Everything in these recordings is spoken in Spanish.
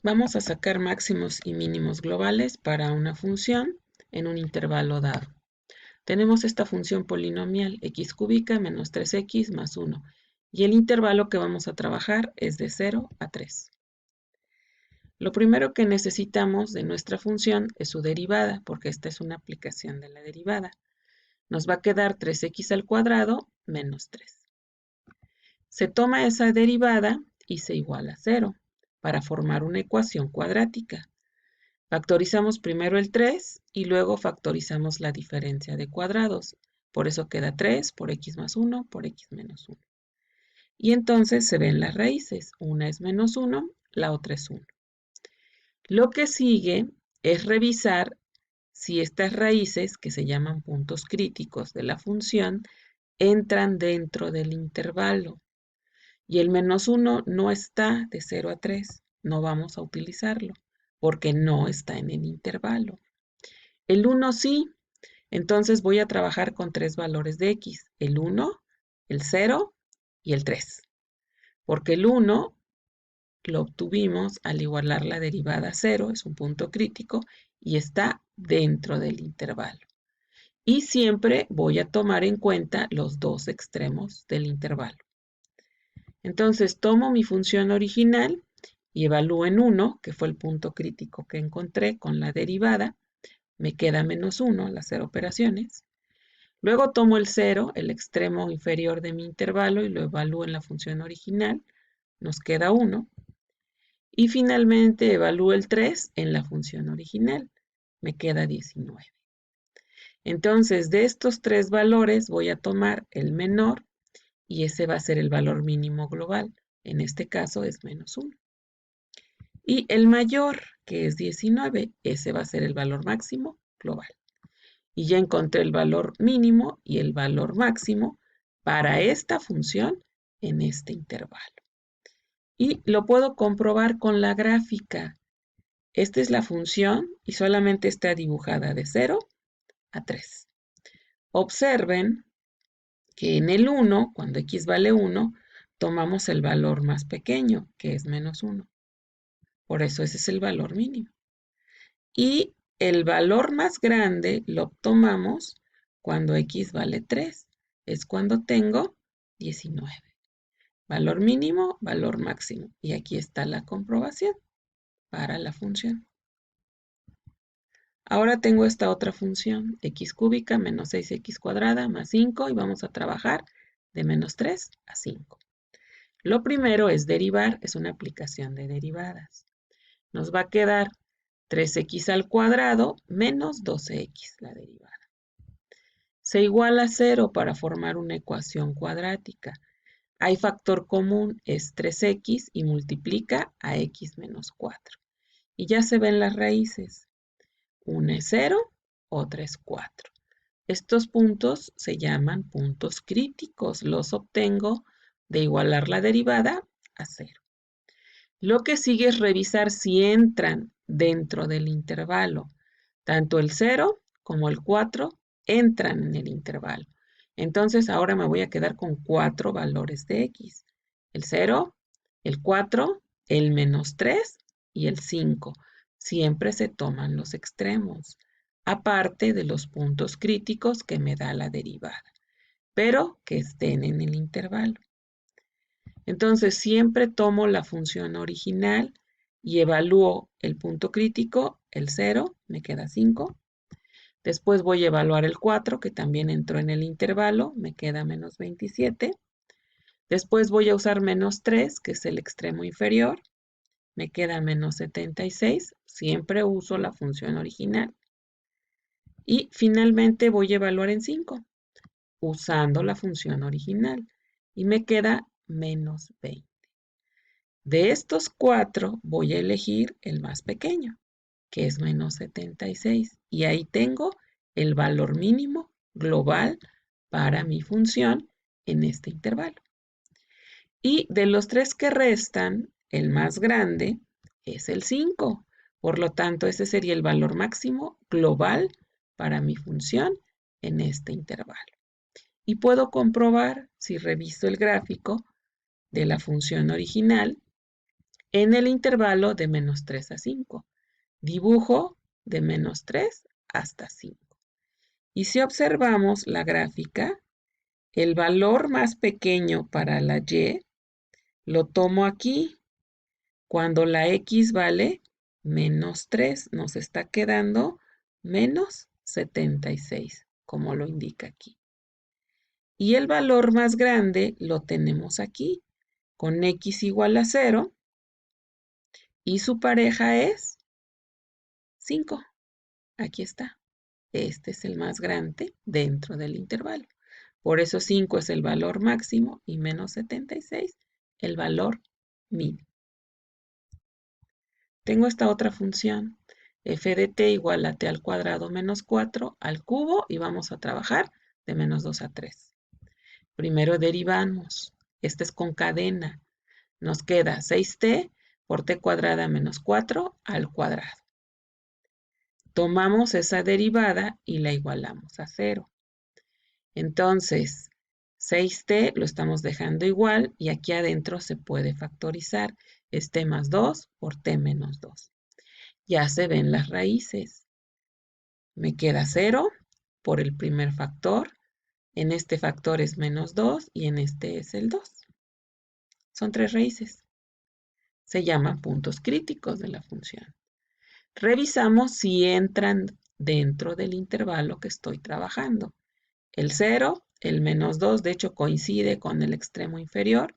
Vamos a sacar máximos y mínimos globales para una función en un intervalo dado. Tenemos esta función polinomial x cúbica menos 3x más 1 y el intervalo que vamos a trabajar es de 0 a 3. Lo primero que necesitamos de nuestra función es su derivada, porque esta es una aplicación de la derivada. Nos va a quedar 3x al cuadrado menos 3. Se toma esa derivada y se iguala a 0 para formar una ecuación cuadrática. Factorizamos primero el 3 y luego factorizamos la diferencia de cuadrados. Por eso queda 3 por x más 1 por x menos 1. Y entonces se ven las raíces. Una es menos 1, la otra es 1. Lo que sigue es revisar si estas raíces, que se llaman puntos críticos de la función, entran dentro del intervalo. Y el menos 1 no está de 0 a 3. No vamos a utilizarlo porque no está en el intervalo. El 1 sí, entonces voy a trabajar con 3 valores de x. El 1, el 0 y el 3. Porque el 1 lo obtuvimos al igualar la derivada a 0, es un punto crítico, y está dentro del intervalo. Y siempre voy a tomar en cuenta los dos extremos del intervalo. Entonces tomo mi función original y evalúo en 1, que fue el punto crítico que encontré con la derivada. Me queda menos 1, las 0 operaciones. Luego tomo el 0, el extremo inferior de mi intervalo, y lo evalúo en la función original. Nos queda 1. Y finalmente evalúo el 3 en la función original. Me queda 19. Entonces, de estos 3 valores voy a tomar el menor y ese va a ser el valor mínimo global. En este caso es menos 1. Y el mayor, que es 19, ese va a ser el valor máximo global. Y ya encontré el valor mínimo y el valor máximo para esta función en este intervalo. Y lo puedo comprobar con la gráfica. Esta es la función y solamente está dibujada de 0 a 3. Observen que en el 1, cuando x vale 1, tomamos el valor más pequeño, que es menos 1. Por eso ese es el valor mínimo. Y el valor más grande lo tomamos cuando x vale 3. Es cuando tengo 19. Valor mínimo, valor máximo. Y aquí está la comprobación para la función. Ahora tengo esta otra función, x cúbica menos 6x cuadrada más 5, y vamos a trabajar de menos 3 a 5. Lo primero es derivar, es una aplicación de derivadas. Nos va a quedar 3x al cuadrado menos 12x, la derivada. Se iguala a 0 para formar una ecuación cuadrática. Hay factor común, es 3x, y multiplica a x menos 4. Y ya se ven las raíces. Una es 0, otra es 4. Estos puntos se llaman puntos críticos. Los obtengo de igualar la derivada a 0. Lo que sigue es revisar si entran dentro del intervalo. Tanto el 0 como el 4 entran en el intervalo. Entonces ahora me voy a quedar con 4 valores de x. El 0, el 4, el menos 3 y el 5. Siempre se toman los extremos, aparte de los puntos críticos que me da la derivada, pero que estén en el intervalo. Entonces siempre tomo la función original y evalúo el punto crítico, el 0, me queda 5. Después voy a evaluar el 4, que también entró en el intervalo, me queda menos 27. Después voy a usar menos 3, que es el extremo inferior, me queda menos 76. Siempre uso la función original. Y finalmente voy a evaluar en 5, usando la función original, y me queda menos 20. De estos 4 voy a elegir el más pequeño, que es menos 76. Y ahí tengo el valor mínimo global para mi función en este intervalo. Y de los 3 que restan, el más grande es el 5. Por lo tanto, ese sería el valor máximo global para mi función en este intervalo. Y puedo comprobar, si reviso el gráfico de la función original, en el intervalo de menos 3 a 5. Dibujo de menos 3 hasta 5. Y si observamos la gráfica, el valor más pequeño para la y lo tomo aquí. Cuando la x vale menos 3, nos está quedando menos 76, como lo indica aquí. Y el valor más grande lo tenemos aquí, con x igual a 0, y su pareja es 5. Aquí está. Este es el más grande dentro del intervalo. Por eso 5 es el valor máximo y menos 76 el valor mínimo. Tengo esta otra función, f de t igual a t al cuadrado menos 4 al cubo, y vamos a trabajar de menos 2 a 3. Primero derivamos. Este es con cadena. Nos queda 6t por t cuadrada menos 4 al cuadrado. Tomamos esa derivada y la igualamos a 0. Entonces, 6t lo estamos dejando igual y aquí adentro se puede factorizar. Es t más 2 por t menos 2. Ya se ven las raíces. Me queda 0 por el primer factor. En este factor es menos 2 y en este es el 2. Son 3 raíces. Se llaman puntos críticos de la función. Revisamos si entran dentro del intervalo que estoy trabajando. El 0, el menos 2, de hecho coincide con el extremo inferior.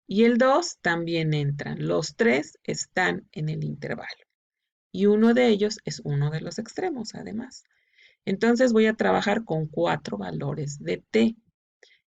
Y el 2 también entran. Los 3 están en el intervalo. Y uno de ellos es uno de los extremos, además. Entonces voy a trabajar con 4 valores de t.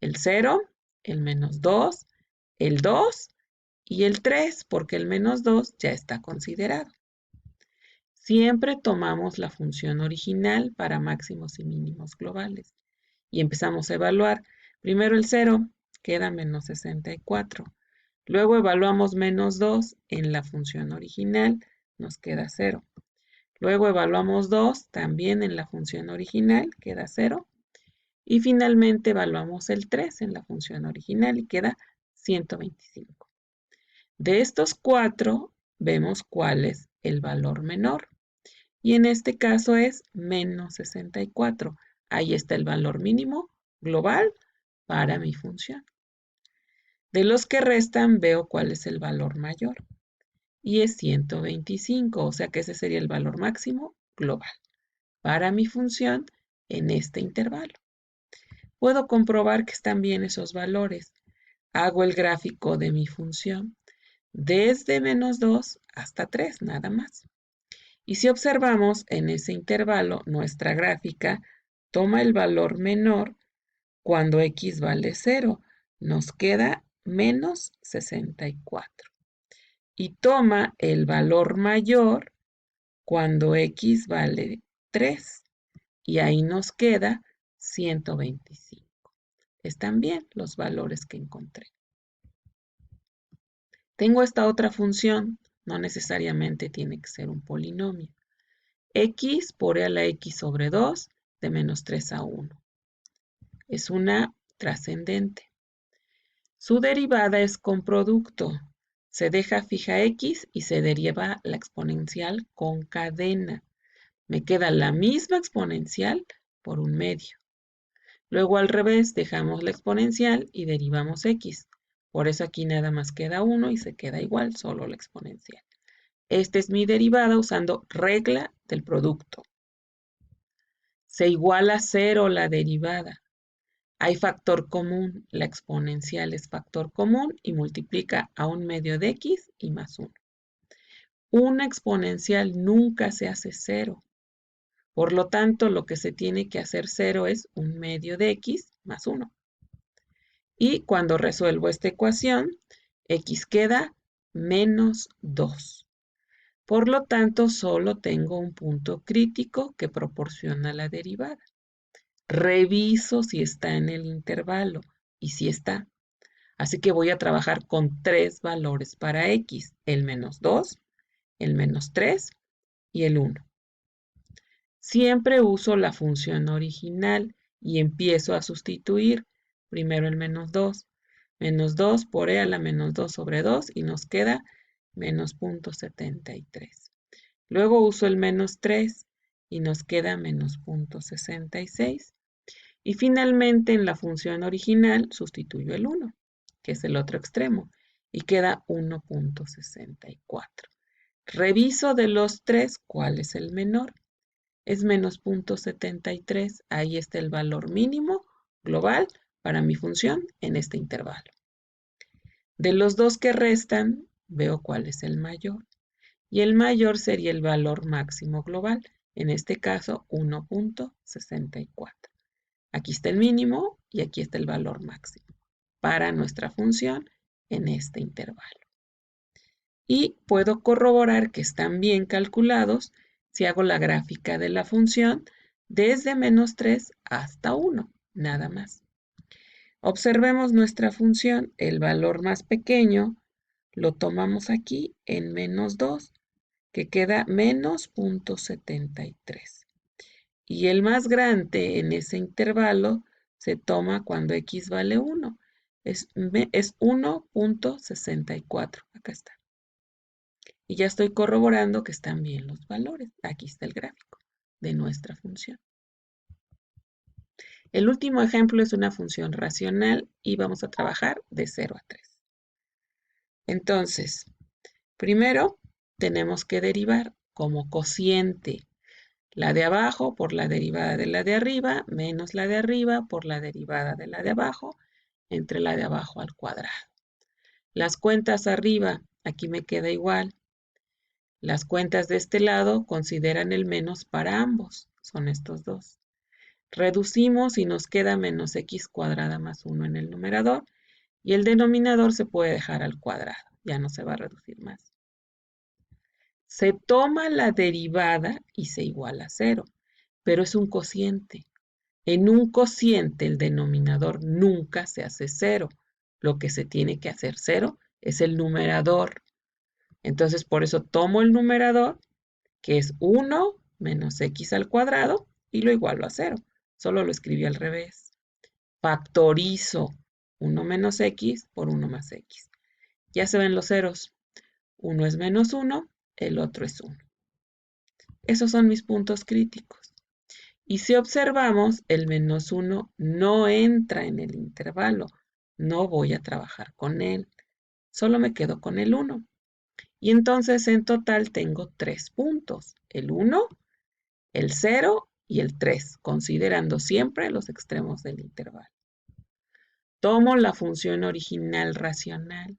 El 0, el menos 2, el 2 y el 3, porque el menos 2 ya está considerado. Siempre tomamos la función original para máximos y mínimos globales. Y empezamos a evaluar. Primero el 0, queda menos 64. Luego evaluamos menos 2 en la función original, nos queda 0. Luego evaluamos 2 también en la función original, queda 0. Y finalmente evaluamos el 3 en la función original y queda 125. De estos 4 vemos cuál es el valor menor. Y en este caso es menos 64. Ahí está el valor mínimo global para mi función. De los que restan veo cuál es el valor mayor. Y es 125, o sea que ese sería el valor máximo global para mi función en este intervalo. Puedo comprobar que están bien esos valores. Hago el gráfico de mi función desde menos 2 hasta 3, nada más. Y si observamos en ese intervalo, nuestra gráfica toma el valor menor cuando x vale 0. Nos queda menos 64. Y toma el valor mayor cuando x vale 3. Y ahí nos queda 125. Están bien los valores que encontré. Tengo esta otra función, no necesariamente tiene que ser un polinomio. X por e a la x sobre 2 de menos 3 a 1. Es una trascendente. Su derivada es con producto. Se deja fija x y se deriva la exponencial con cadena. Me queda la misma exponencial por un medio. Luego al revés, dejamos la exponencial y derivamos x. Por eso aquí nada más queda 1 y se queda igual, solo la exponencial. Esta es mi derivada usando regla del producto. Se iguala a 0 la derivada. Hay factor común, la exponencial es factor común y multiplica a un medio de x y más 1. Una exponencial nunca se hace 0. Por lo tanto, lo que se tiene que hacer 0 es un medio de x más 1. Y cuando resuelvo esta ecuación, x queda menos 2. Por lo tanto, solo tengo un punto crítico que proporciona la derivada. Reviso si está en el intervalo y si está. Así que voy a trabajar con 3 valores para x, el menos 2, el menos 3 y el 1. Siempre uso la función original y empiezo a sustituir. Primero el menos 2. Menos 2 por e a la menos 2 sobre 2 y nos queda menos 0.73. Luego uso el menos 3 y nos queda menos 0.66. Y finalmente en la función original sustituyo el 1, que es el otro extremo, y queda 1.64. Reviso de los tres cuál es el menor. Es menos 0.73. Ahí está el valor mínimo global para mi función en este intervalo. De los dos que restan, veo cuál es el mayor. Y el mayor sería el valor máximo global, en este caso 1.64. Aquí está el mínimo y aquí está el valor máximo para nuestra función en este intervalo. Y puedo corroborar que están bien calculados si hago la gráfica de la función desde menos 3 hasta 1, nada más. Observemos nuestra función, el valor más pequeño lo tomamos aquí en menos 2, que queda menos 0.73. Y el más grande en ese intervalo se toma cuando x vale 1. Es 1.64. Acá está. Y ya estoy corroborando que están bien los valores. Aquí está el gráfico de nuestra función. El último ejemplo es una función racional y vamos a trabajar de 0 a 3. Entonces, primero tenemos que derivar como cociente la de abajo por la derivada de la de arriba, menos la de arriba por la derivada de la de abajo, entre la de abajo al cuadrado. Las cuentas arriba, aquí me queda igual. Las cuentas de este lado consideran el menos para ambos, son estos dos. Reducimos y nos queda menos x cuadrada más 1 en el numerador, y el denominador se puede dejar al cuadrado, ya no se va a reducir más. Se toma la derivada y se iguala a 0, pero es un cociente. En un cociente el denominador nunca se hace 0. Lo que se tiene que hacer 0 es el numerador. Entonces por eso tomo el numerador, que es 1 menos x al cuadrado, y lo igualo a 0. Solo lo escribí al revés. Factorizo 1 menos x por 1 más x. Ya se ven los ceros. Uno es menos 1, el otro es 1. Esos son mis puntos críticos. Y si observamos, el menos 1 no entra en el intervalo. No voy a trabajar con él. Solo me quedo con el 1. Y entonces en total tengo 3 puntos. El 1, el 0 y el 3, considerando siempre los extremos del intervalo. Tomo la función original racional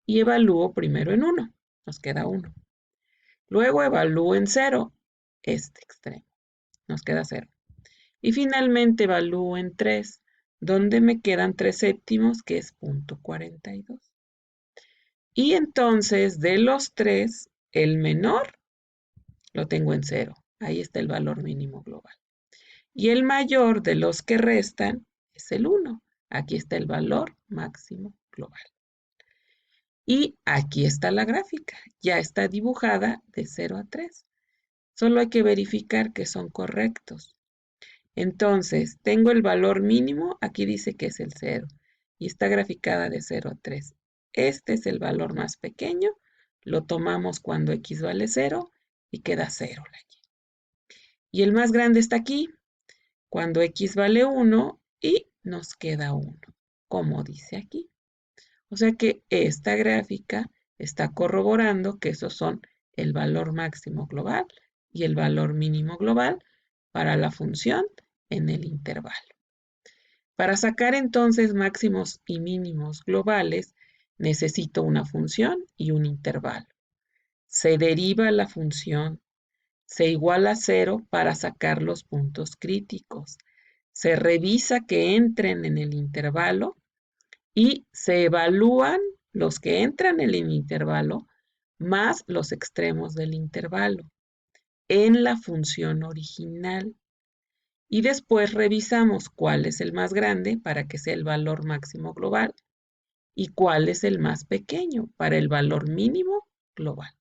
y evalúo primero en 1. Nos queda 1. Luego evalúo en 0, este extremo. Nos queda 0. Y finalmente evalúo en 3, donde me quedan 3 séptimos, que es 0.42. Y entonces de los 3, el menor lo tengo en 0. Ahí está el valor mínimo global. Y el mayor de los que restan es el 1. Aquí está el valor máximo global. Y aquí está la gráfica. Ya está dibujada de 0 a 3. Solo hay que verificar que son correctos. Entonces, tengo el valor mínimo, aquí dice que es el 0, y está graficada de 0 a 3. Este es el valor más pequeño, lo tomamos cuando x vale 0 y queda 0 aquí. Y el más grande está aquí, cuando x vale 1 y nos queda 1, como dice aquí. O sea que esta gráfica está corroborando que esos son el valor máximo global y el valor mínimo global para la función en el intervalo. Para sacar entonces máximos y mínimos globales, necesito una función y un intervalo. Se deriva la función, se iguala a 0 para sacar los puntos críticos. Se revisa que entren en el intervalo y se evalúan los que entran en el intervalo más los extremos del intervalo en la función original. Y después revisamos cuál es el más grande para que sea el valor máximo global y cuál es el más pequeño para el valor mínimo global.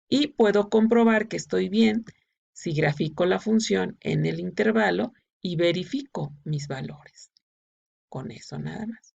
Y puedo comprobar que estoy bien si grafico la función en el intervalo y verifico mis valores. Con eso nada más.